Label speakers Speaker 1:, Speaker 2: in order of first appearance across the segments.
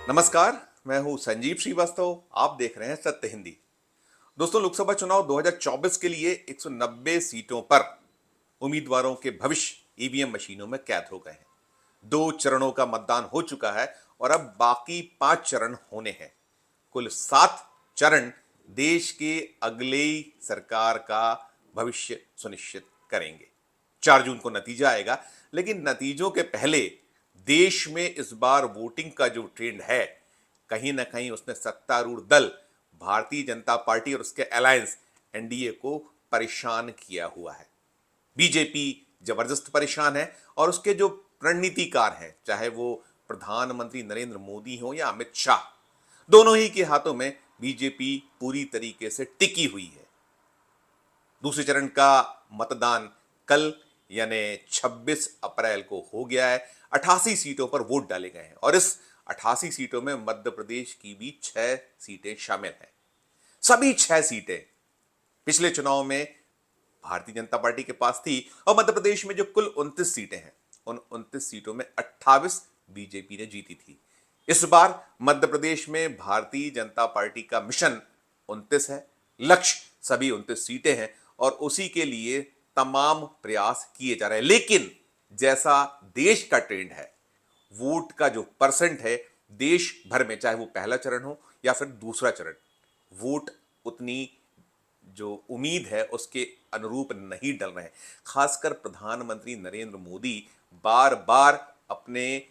Speaker 1: नमस्कार। मैं हूं संजीव श्रीवास्तव। आप देख रहे हैं सत्य हिंदी। दोस्तों, लोकसभा चुनाव 2024 के लिए 190 सीटों पर उम्मीदवारों के भविष्य ईवीएम मशीनों में कैद हो गए हैं। 2 चरणों का मतदान हो चुका है और अब बाकी 5 चरण होने हैं। कुल 7 चरण देश के अगले सरकार का भविष्य सुनिश्चित करेंगे। 4 जून को नतीजा आएगा, लेकिन नतीजों के पहले देश में इस बार वोटिंग का जो ट्रेंड है, कहीं ना कहीं उसने सत्तारूढ़ दल भारतीय जनता पार्टी और उसके अलायंस एनडीए को परेशान किया हुआ है। बीजेपी जबरदस्त परेशान है और उसके जो रणनीतिकार हैं, चाहे वो प्रधानमंत्री नरेंद्र मोदी हो या अमित शाह, दोनों ही के हाथों में बीजेपी पूरी तरीके से टिकी हुई है। दूसरे चरण का मतदान कल यानी 26 अप्रैल को हो गया है। 88 सीटों पर वोट डाले गए हैं और इस 88 सीटों में मध्य प्रदेश की भी 6 सीटें शामिल हैं। सभी 6 सीटें पिछले चुनाव में भारतीय जनता पार्टी के पास थी और मध्य प्रदेश में जो कुल 29 सीटें हैं, उन 29 सीटों में 28 बीजेपी ने जीती थी। इस बार मध्य प्रदेश में भारतीय जनता पार्टी का मिशन 29 है, लक्ष्य सभी 29 सीटें हैं और उसी के लिए तमाम प्रयास किए जा रहे हैं। लेकिन जैसा देश का ट्रेंड है, वोट का जो परसेंट है देश भर में, चाहे वो पहला चरण हो या फिर दूसरा चरण, वोट उतनी जो उम्मीद है उसके अनुरूप नहीं डल रहे हैं। खासकर प्रधानमंत्री नरेंद्र मोदी बार बार अपने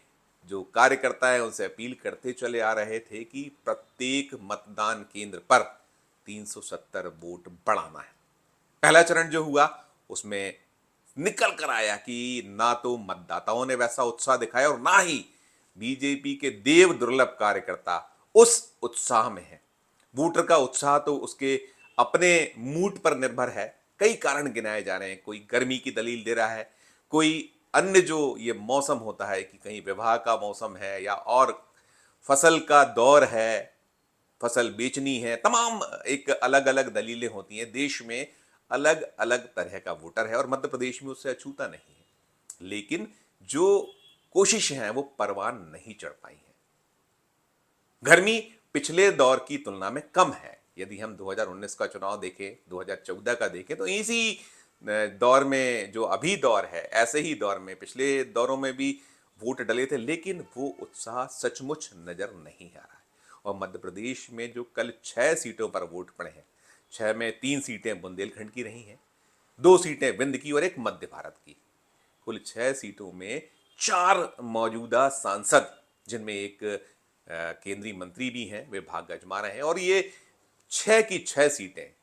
Speaker 1: जो कार्यकर्ता है उनसे अपील करते चले आ रहे थे कि प्रत्येक मतदान केंद्र पर 370 वोट बढ़ाना है। पहला चरण जो हुआ उसमें निकल कर आया कि ना तो मतदाताओं ने वैसा उत्साह दिखाया और ना ही बीजेपी के देव दुर्लभ कार्यकर्ता उस उत्साह में है। वोटर का उत्साह तो उसके अपने मूड पर निर्भर है। कई कारण गिनाए जा रहे हैं। कोई गर्मी की दलील दे रहा है, कोई अन्य जो ये मौसम होता है कि कहीं विवाह का मौसम है या और फसल का दौर है, फसल बेचनी है, तमाम एक अलग अलग दलीलें होती हैं। देश में अलग अलग तरह का वोटर है और मध्य प्रदेश में उससे अछूता नहीं है। लेकिन जो कोशिश है वो परवान नहीं चढ़ पाई है। गर्मी पिछले दौर की तुलना में कम है। यदि हम 2019 का चुनाव देखें, 2014 का देखें, तो इसी दौर में जो अभी दौर है, ऐसे ही दौर में पिछले दौरों में भी वोट डले थे, लेकिन वो उत्साह सचमुच नजर नहीं आ रहा है। और मध्य प्रदेश में जो कल 6 सीटों पर वोट पड़े हैं, 6 में 3 सीटें बुंदेलखंड की रही हैं, 2 सीटें विंध्य की और 1 मध्य भारत की। कुल 6 सीटों में 4 मौजूदा सांसद, जिनमें एक केंद्रीय मंत्री भी हैं, वे भाग आजमा रहे हैं। और ये 6 की 6 सीटें,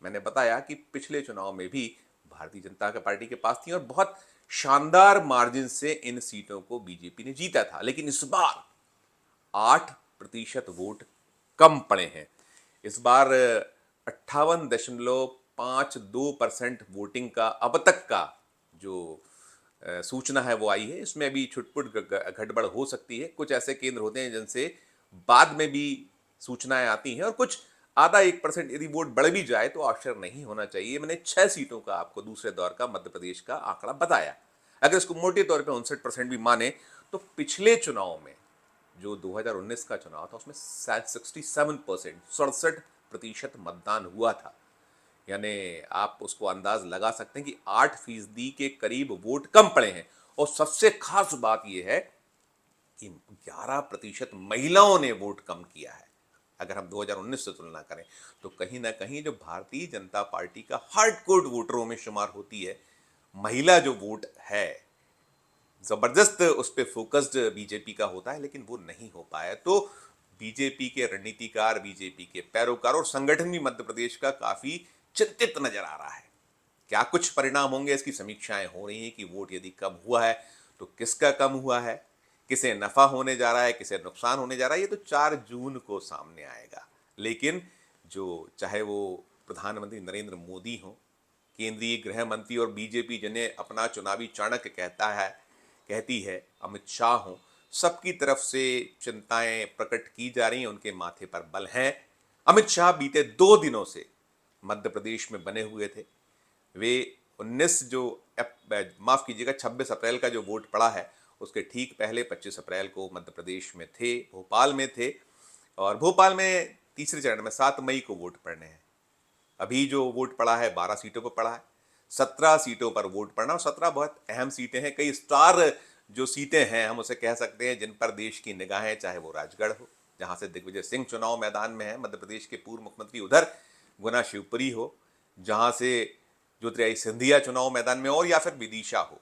Speaker 1: मैंने बताया कि पिछले चुनाव में भी भारतीय जनता पार्टी के पास थी और बहुत शानदार मार्जिन से इन सीटों को बीजेपी ने जीता था। लेकिन इस बार 8% वोट कम पड़े हैं। इस बार 58.52% वोटिंग का अब तक का जो सूचना है वो आई है। इसमें अभी छुटपुट गड़बड़ हो सकती है। कुछ ऐसे केंद्र होते हैं जिनसे बाद में भी सूचनाएं आती हैं और कुछ आधा 1% यदि वोट बढ़ भी जाए तो आश्चर्य नहीं होना चाहिए। मैंने 6 सीटों का आपको दूसरे दौर का मध्य प्रदेश का आंकड़ा बताया। अगर इसको मोटे तौर पे 59% भी माने तो पिछले चुनाव में जो 2019 का चुनाव था उसमें 67% मतदान हुआ था। यानी आप उसको अंदाज लगा सकते हैं कि 8% के करीब वोट कम पड़े हैं। और सबसे खास बात यह है कि 11% महिलाओं ने वोट कम किया है। अगर हम 2019 से तुलना करें तो कहीं ना कहीं जो भारतीय जनता पार्टी का हार्डकोर वोटरों में शुमार होती है, महिला जो वोट है, जबरदस्त उस पर फोकस्ड बीजेपी का होता है, लेकिन वो नहीं हो पाया। तो बीजेपी के रणनीतिकार, बीजेपी के पैरोकार और संगठन भी मध्य प्रदेश का काफी चिंतित नजर आ रहा है। क्या कुछ परिणाम होंगे, इसकी समीक्षाएं हो रही हैं कि वोट यदि कम हुआ है तो किसका कम हुआ है, किसे नफा होने जा रहा है, किसे नुकसान होने जा रहा है, ये तो 4 जून को सामने आएगा। लेकिन जो चाहे वो प्रधानमंत्री नरेंद्र मोदी हो, केंद्रीय गृह मंत्री और बीजेपी जिन्हें अपना चुनावी चाणक्य कहती है, अमित शाह हो, सबकी तरफ से चिंताएं प्रकट की जा रही हैं। उनके माथे पर बल है। अमित शाह बीते 2 दिनों से मध्य प्रदेश में बने हुए थे। वे 19 जो माफ कीजिएगा 26 अप्रैल का जो वोट पड़ा है उसके ठीक पहले 25 अप्रैल को मध्य प्रदेश में थे, भोपाल में थे, और भोपाल में तीसरे चरण में 7 मई को वोट पड़ने हैं। अभी जो वोट पड़ा है 12 सीटों पर पड़ा है, 17 सीटों पर वोट पड़ना, और 17 बहुत अहम सीटें हैं। कई स्टार जो सीटें हैं हम उसे कह सकते हैं जिन पर देश की निगाहें, चाहे वो राजगढ़ हो जहां से दिग्विजय सिंह चुनाव मैदान में है, मध्य प्रदेश के पूर्व मुख्यमंत्री, उधर गुना शिवपुरी हो जहां से ज्योतिरादित्य सिंधिया चुनाव मैदान में, और या फिर विदिशा हो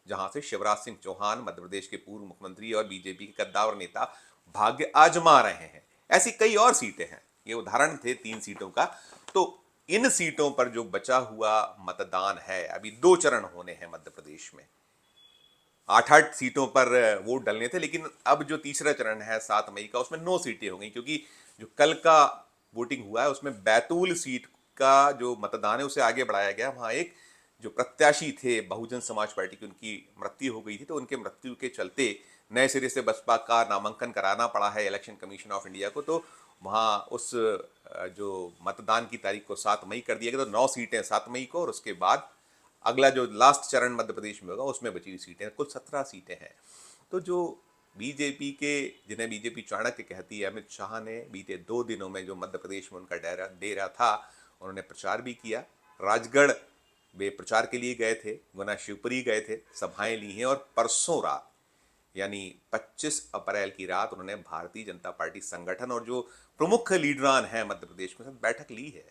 Speaker 1: जहां से शिवराज सिंह चौहान मध्य प्रदेश के पूर्व मुख्यमंत्री और बीजेपी के कद्दावर नेता भाग्य आजमा रहे हैं। ऐसी कई और सीटें हैं, ये उदाहरण थे 3 सीटों का। तो इन सीटों पर जो बचा हुआ मतदान है, अभी 2 चरण होने हैं मध्य प्रदेश में, 8-8 सीटों पर वोट डालने थे, लेकिन अब जो तीसरा चरण है 7 मई का, उसमें 9 सीटें हो गई, क्योंकि जो कल का वोटिंग हुआ है उसमें बैतूल सीट का जो मतदान है उसे आगे बढ़ाया गया। वहां एक जो प्रत्याशी थे बहुजन समाज पार्टी की, उनकी मृत्यु हो गई थी, तो उनके मृत्यु के चलते नए सिरे से बसपा का नामांकन कराना पड़ा है इलेक्शन कमीशन ऑफ इंडिया को। तो वहां उस जो मतदान की तारीख को 7 मई कर दिया गया। तो 9 सीटें 7 मई को, और उसके बाद अगला जो लास्ट चरण मध्य प्रदेश में होगा उसमें बची हुई सीटें, कुल 17 सीटें हैं। तो जो बीजेपी के, जिन्हें बीजेपी चाणक्य कहती है, अमित शाह ने बीते 2 दिनों में जो मध्य प्रदेश में उनका डेरा था, उन्होंने प्रचार भी किया। राजगढ़ वे प्रचार के लिए गए थे, गुना शिवपुरी गए थे, सभाएं ली हैं, और परसों रात यानी 25 अप्रैल की रात उन्होंने भारतीय जनता पार्टी संगठन और जो प्रमुख लीडरान हैं मध्य प्रदेश में, बैठक ली है।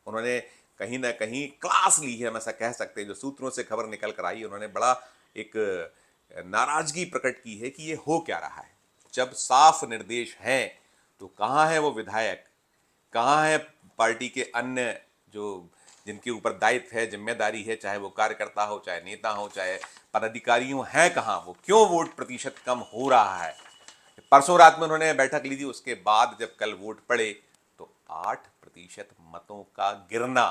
Speaker 1: उन्होंने कहीं ना कहीं क्लास ली है, हम ऐसा कह सकते हैं। जो सूत्रों से खबर निकल कर आई, उन्होंने बड़ा एक नाराजगी प्रकट की है कि ये हो क्या रहा है। जब साफ निर्देश हैं तो कहाँ है वो विधायक, कहाँ है पार्टी के अन्य जो जिनके ऊपर दायित्व है, जिम्मेदारी है, चाहे वो कार्यकर्ता हो, चाहे नेता हो, चाहे पदाधिकारियों, हैं कहाँ वो? क्यों वोट प्रतिशत कम हो रहा है? परसों रात में उन्होंने बैठक ली थी, उसके बाद जब कल वोट पड़े तो 8% मतों का गिरना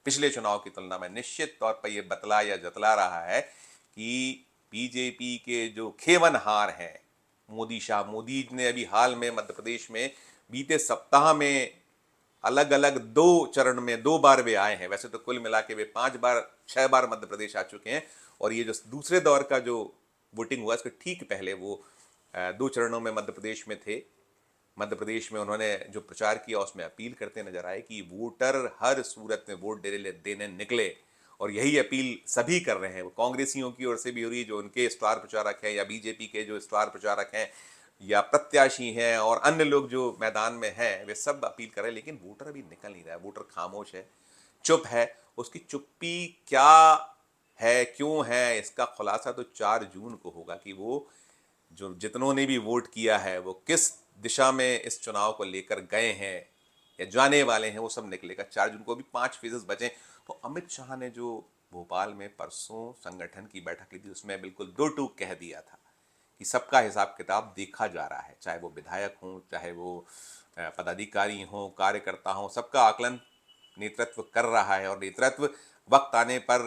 Speaker 1: पिछले चुनाव की तुलना में निश्चित तौर पर यह बतला या जतला रहा है कि बीजेपी के जो खेवन हार हैं, मोदी शाह, मोदी ने अभी हाल में मध्य प्रदेश में बीते सप्ताह में अलग अलग 2 चरण में 2 बार वे आए हैं। वैसे तो कुल मिला के वे 5 बार 6 बार मध्य प्रदेश आ चुके हैं, और ये जो दूसरे दौर का जो वोटिंग हुआ इसके ठीक पहले वो 2 चरणों में मध्य प्रदेश में थे। मध्य प्रदेश में उन्होंने जो प्रचार किया उसमें अपील करते नजर आए कि वोटर हर सूरत में वोट देने निकले, और यही अपील सभी कर रहे हैं। वो कांग्रेसियों की ओर से भी हो रही है, जो उनके स्टार प्रचारक हैं, या बीजेपी के जो स्टार प्रचारक हैं, या प्रत्याशी हैं, और अन्य लोग जो मैदान में हैं, वे सब अपील कर रहे हैं। लेकिन वोटर अभी निकल नहीं रहा है, वोटर खामोश है, चुप है। उसकी चुप्पी क्या है, क्यों है, इसका खुलासा तो 4 जून को होगा कि वो जो जितनों ने भी वोट किया है वो किस दिशा में इस चुनाव को लेकर गए हैं या जाने वाले हैं, वो सब निकलेगा। 4 जून को भी 5% बचे। तो अमित शाह ने जो भोपाल में परसों संगठन की बैठक ली थी, उसमें बिल्कुल 2 टूक कह दिया था कि सबका हिसाब किताब देखा जा रहा है, चाहे वो विधायक हों, चाहे वो पदाधिकारी हों, कार्यकर्ता हों, सबका आकलन नेतृत्व कर रहा है, और नेतृत्व वक्त आने पर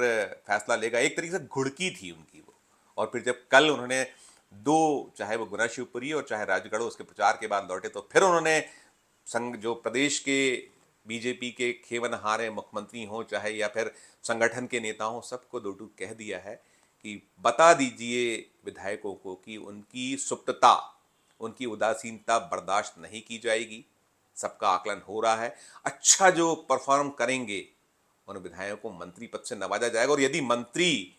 Speaker 1: फैसला लेगा। एक तरीके से घुड़की थी उनकी वो। और फिर जब कल उन्होंने 2, चाहे वो गुना शिवपुरी और चाहे राजगढ़, उसके प्रचार के बाद लौटे, तो फिर उन्होंने संघ जो प्रदेश के बीजेपी के खेवनहारे मुख्यमंत्री हों, चाहे या फिर संगठन के नेता हों, सबको 2 टूक कह दिया है कि बता दीजिए विधायकों को कि उनकी सुप्तता, उनकी उदासीनता बर्दाश्त नहीं की जाएगी। सबका आकलन हो रहा है, अच्छा जो परफॉर्म करेंगे उन विधायकों को मंत्री पद से नवाजा जाएगा, और यदि मंत्री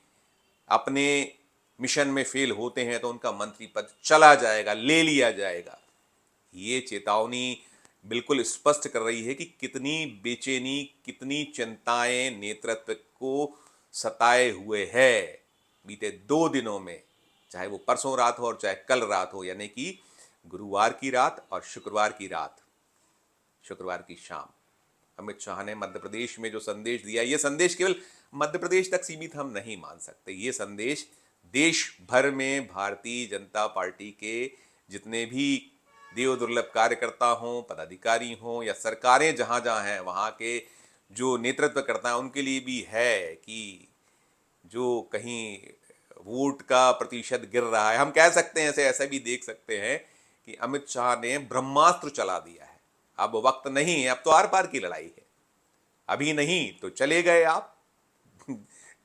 Speaker 1: अपने मिशन में फेल होते हैं तो उनका मंत्री पद चला जाएगा, ले लिया जाएगा। ये चेतावनी बिल्कुल स्पष्ट कर रही है कि कितनी बेचैनी, कितनी चिंताएं नेतृत्व को सताए हुए है बीते 2 दिनों में, चाहे वो परसों रात हो और चाहे कल रात हो, यानी कि गुरुवार की रात और शुक्रवार की रात, शुक्रवार की शाम। अमित शाह ने मध्य प्रदेश में जो संदेश दिया, ये संदेश केवल मध्य प्रदेश तक सीमित हम नहीं मान सकते। ये संदेश देश भर में भारतीय जनता पार्टी के जितने भी देव दुर्लभ कार्यकर्ता हों, पदाधिकारी हों, या सरकारें जहां जहां हैं वहां के जो नेतृत्व करता है उनके लिए भी है कि जो कहीं वोट का प्रतिशत गिर रहा है, हम कह सकते हैं, ऐसे भी देख सकते हैं कि अमित शाह ने ब्रह्मास्त्र चला दिया है। अब वक्त नहीं है, अब तो आर पार की लड़ाई है। अभी नहीं तो चले गए आप।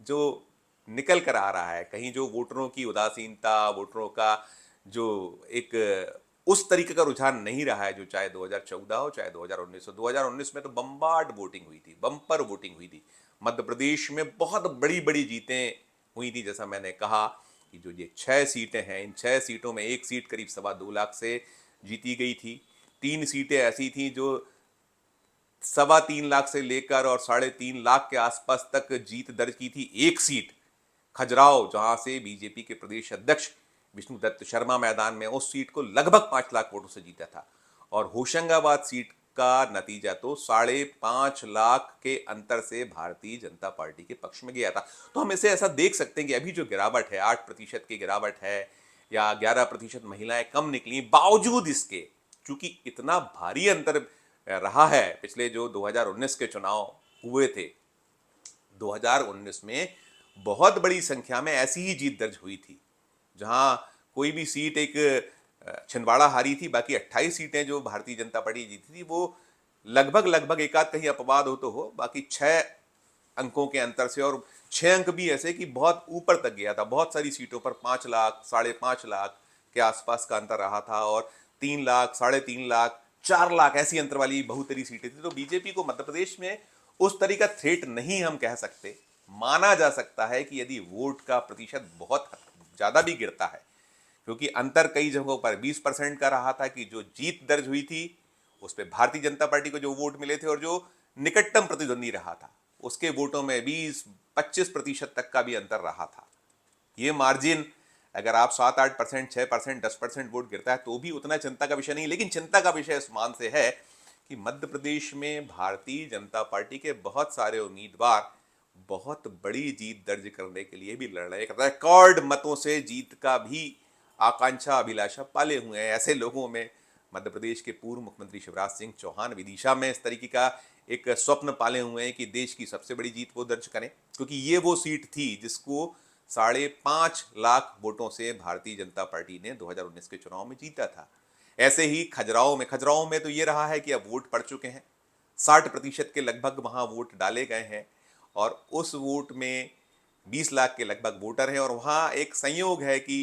Speaker 1: जो निकल कर आ रहा है। कहीं जो वोटरों की उदासीनता, वोटरों का जो एक उस तरीके का रुझान नहीं रहा है जो चाहे 2014 हो चाहे 2019 हो। 2019 में तो बम्बार्ड वोटिंग हुई थी, बम्पर वोटिंग हुई थी। मध्य प्रदेश में बहुत बड़ी बड़ी जीतें हुई थी। जैसा मैंने कहा कि जो ये 6 सीटें हैं, इन 6 सीटों में एक सीट करीब 2.25 लाख से जीती गई थी। 3 सीटें ऐसी थी जो 3.25 लाख से लेकर और 3.5 लाख के आसपास तक जीत दर्ज की थी। एक सीट खजुराहो, जहां से बीजेपी के प्रदेश अध्यक्ष विष्णुदत्त शर्मा मैदान में, उस सीट को लगभग 5 लाख वोटों से जीता था। और होशंगाबाद सीट का नतीजा तो 5.5 लाख के अंतर से भारतीय जनता पार्टी के पक्ष में गया था। तो हम इसे ऐसा देख सकते हैं कि अभी जो गिरावट है, 8% की गिरावट है या 11% महिलाएं कम निकली, बावजूद इसके चूंकि इतना भारी अंतर रहा है। पिछले जो 2019 के चुनाव हुए थे, 2019 में बहुत बड़ी संख्या में ऐसी ही जीत दर्ज हुई थी, जहां कोई भी सीट एक छिंदवाड़ा हारी थी, बाकी 28 सीटें जो भारतीय जनता पार्टी जीती थी वो लगभग लगभग एकाध कहीं अपवाद हो तो हो, बाकी 6 अंकों के अंतर से। और 6 अंक भी ऐसे कि बहुत ऊपर तक गया था। बहुत सारी सीटों पर 5 लाख, 5.5 लाख के आसपास का अंतर रहा था, और 3 लाख, 3.5 लाख, 4 लाख ऐसी अंतर वाली बहुतरी सीटें थी। तो बीजेपी को मध्य प्रदेश में उस तरह का थ्रेट नहीं हम कह सकते। माना जा सकता है कि यदि वोट का प्रतिशत बहुत ज्यादा भी गिरता है, क्योंकि अंतर कई जगहों पर 20% का रहा था, कि जो जीत दर्ज हुई थी उस पर भारतीय जनता पार्टी को जो वोट मिले थे और जो निकटतम प्रतिद्वंदी रहा था उसके वोटों में 20-25% तक का भी अंतर रहा था। ये मार्जिन अगर आप 7-8%, 6%, 10% वोट गिरता है तो भी उतना चिंता का विषय नहीं। लेकिन चिंता का विषय इस मान से है कि मध्य प्रदेश में भारतीय जनता पार्टी के बहुत सारे उम्मीदवार बहुत बड़ी जीत दर्ज करने के लिए भी लड़ रहे हैं। रिकॉर्ड मतों से जीत का भी आकांक्षा, अभिलाषा पाले हुए हैं। ऐसे लोगों में मध्य प्रदेश के पूर्व मुख्यमंत्री शिवराज सिंह चौहान विदिशा में इस तरीके का एक स्वप्न पाले हुए हैं कि देश की सबसे बड़ी जीत वो दर्ज करें, क्योंकि ये वो सीट थी जिसको 5.5 लाख वोटों से भारतीय जनता पार्टी ने 2019 के चुनाव में जीता था। ऐसे ही खजुराहो में तो ये रहा है कि अब वोट पड़ चुके हैं, 60% के लगभग वहां वोट डाले गए हैं, और उस वोट में 20 लाख के लगभग वोटर हैं। और वहां एक संयोग है कि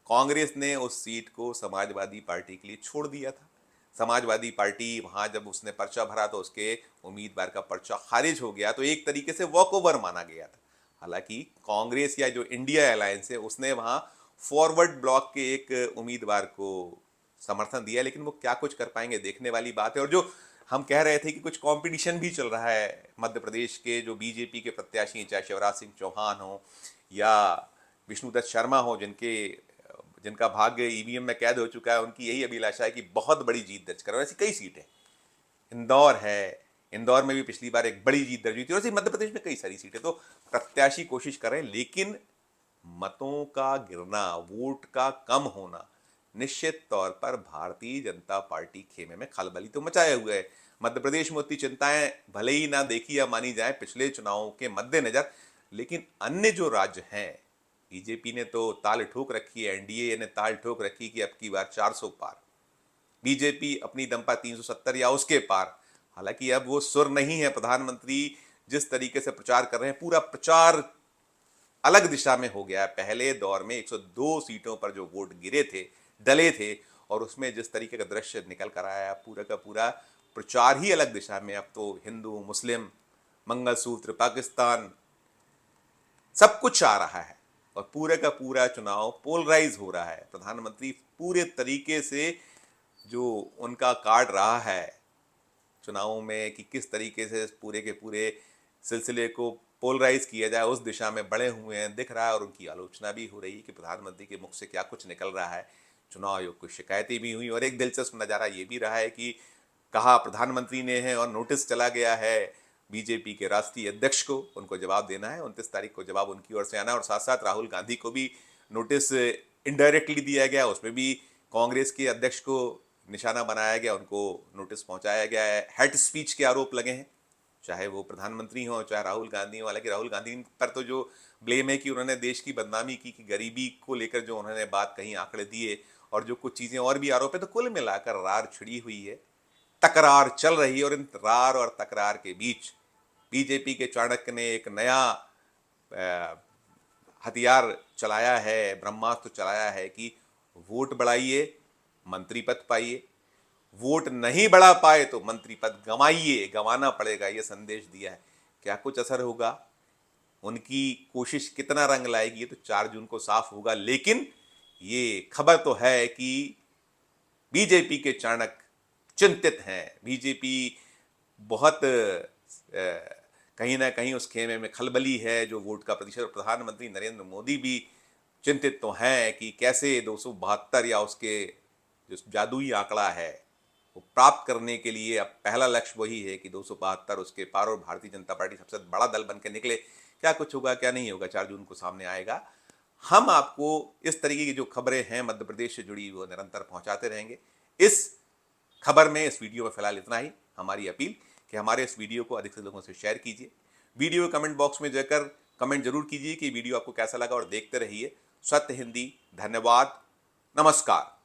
Speaker 1: कांग्रेस ने उस सीट को समाजवादी पार्टी के लिए छोड़ दिया था। समाजवादी पार्टी वहां जब उसने पर्चा भरा तो उसके उम्मीदवार का पर्चा खारिज हो गया, तो एक तरीके से वॉक ओवर माना गया था। हालांकि कांग्रेस या जो इंडिया अलायंस है उसने वहां फॉरवर्ड ब्लॉक के एक उम्मीदवार को समर्थन दिया, लेकिन वो क्या कुछ कर पाएंगे देखने वाली बात है। और जो हम कह रहे थे कि कुछ कंपटीशन भी चल रहा है मध्य प्रदेश के जो बीजेपी के प्रत्याशी, चाहे शिवराज सिंह चौहान हो या विष्णुदत्त शर्मा हो, जिनका भाग्य ईवीएम में कैद हो चुका है, उनकी यही अभिलाषा है कि बहुत बड़ी जीत दर्ज करें। ऐसी कई सीटें, इंदौर है, इंदौर में भी पिछली बार एक बड़ी जीत दर्ज हुई थी, और ऐसे मध्य प्रदेश में कई सारी सीटें। तो प्रत्याशी कोशिश कर रहे हैं, लेकिन मतों का गिरना, वोट का कम होना निश्चित तौर पर भारतीय जनता पार्टी खेमे में खलबली तो मचाए हुए है। मध्य प्रदेश में उतनी चिंताएं भले ही ना देखी या मानी जाए पिछले चुनावों के मद्देनजर, लेकिन अन्य जो राज्य हैं, बीजेपी ने तो ताल ठोक रखी है, एनडीए ने ताल ठोक रखी कि अब की बार 400 पार, बीजेपी अपनी दम पर 370 या उसके पार। हालांकि अब वो सुर नहीं है। प्रधानमंत्री जिस तरीके से प्रचार कर रहे हैं, पूरा प्रचार अलग दिशा में हो गया है। पहले दौर में 102 सीटों पर जो वोट गिरे थे, डले थे, और उसमें जिस तरीके का दृश्य निकल कर आया, पूरा का पूरा प्रचार ही अलग दिशा में। अब तो हिंदू, मुस्लिम, मंगलसूत्र, पाकिस्तान, सब कुछ आ रहा है, और पूरे का पूरा चुनाव पोलराइज हो रहा है। प्रधानमंत्री पूरे तरीके से जो उनका कार्ड रहा है चुनावों में कि किस तरीके से पूरे के पूरे सिलसिले को पोलराइज किया जाए, उस दिशा में बढ़े हुए हैं, दिख रहा है। और उनकी आलोचना भी हो रही है कि प्रधानमंत्री के मुख से क्या कुछ निकल रहा है। चुनाव आयोग को शिकायतें भी हुई, और एक दिलचस्प नज़ारा ये भी रहा है कि कहा प्रधानमंत्री ने है और नोटिस चला गया है बीजेपी के राष्ट्रीय अध्यक्ष को, उनको जवाब देना है। 29 तारीख को जवाब उनकी ओर से आना, और साथ साथ राहुल गांधी को भी नोटिस इनडायरेक्टली दिया गया, उसमें भी कांग्रेस के अध्यक्ष को निशाना बनाया गया, उनको नोटिस पहुंचाया गया है। हेट स्पीच के आरोप लगे हैं, चाहे वो प्रधानमंत्री हो चाहे राहुल गांधी हो। हालांकि राहुल गांधी पर तो जो ब्लेम है कि उन्होंने देश की बदनामी की, कि गरीबी को लेकर जो उन्होंने बात कही, आंकड़े दिए, और जो कुछ चीज़ें और भी आरोप है। तो कुल मिलाकर रार छिड़ी हुई है, तकरार चल रही है, और इन रार और तकरार के बीच बीजेपी के चाणक्य ने एक नया हथियार चलाया है, ब्रह्मास्त्र चलाया है कि वोट बढ़ाइए, मंत्री पद पाइए, वोट नहीं बढ़ा पाए तो मंत्री पद गंवाइए, गंवाना पड़ेगा, ये संदेश दिया है। क्या कुछ असर होगा, उनकी कोशिश कितना रंग लाएगी, ये तो 4 जून को साफ होगा। लेकिन ये खबर तो है कि बीजेपी के चाणक्य चिंतित हैं, बीजेपी बहुत कहीं ना कहीं उस खेमे में खलबली है जो वोट का प्रतिशत। और प्रधानमंत्री नरेंद्र मोदी भी चिंतित तो हैं कि कैसे 272 या उसके जो जादुई आंकड़ा है वो प्राप्त करने के लिए अब पहला लक्ष्य वही है कि 272 उसके पार, और भारतीय जनता पार्टी सबसे बड़ा दल बन के निकले। क्या कुछ होगा क्या नहीं होगा 4 जून को सामने आएगा। हम आपको इस तरीके की जो खबरें हैं मध्य प्रदेश से जुड़ी वो निरंतर पहुंचाते रहेंगे। इस खबर में, इस वीडियो में फिलहाल इतना ही। हमारी अपील कि हमारे इस वीडियो को अधिक से लोगों से शेयर कीजिए। वीडियो कमेंट बॉक्स में जाकर कमेंट जरूर कीजिए कि वीडियो आपको कैसा लगा, और देखते रहिए सत्य हिंदी। धन्यवाद, नमस्कार।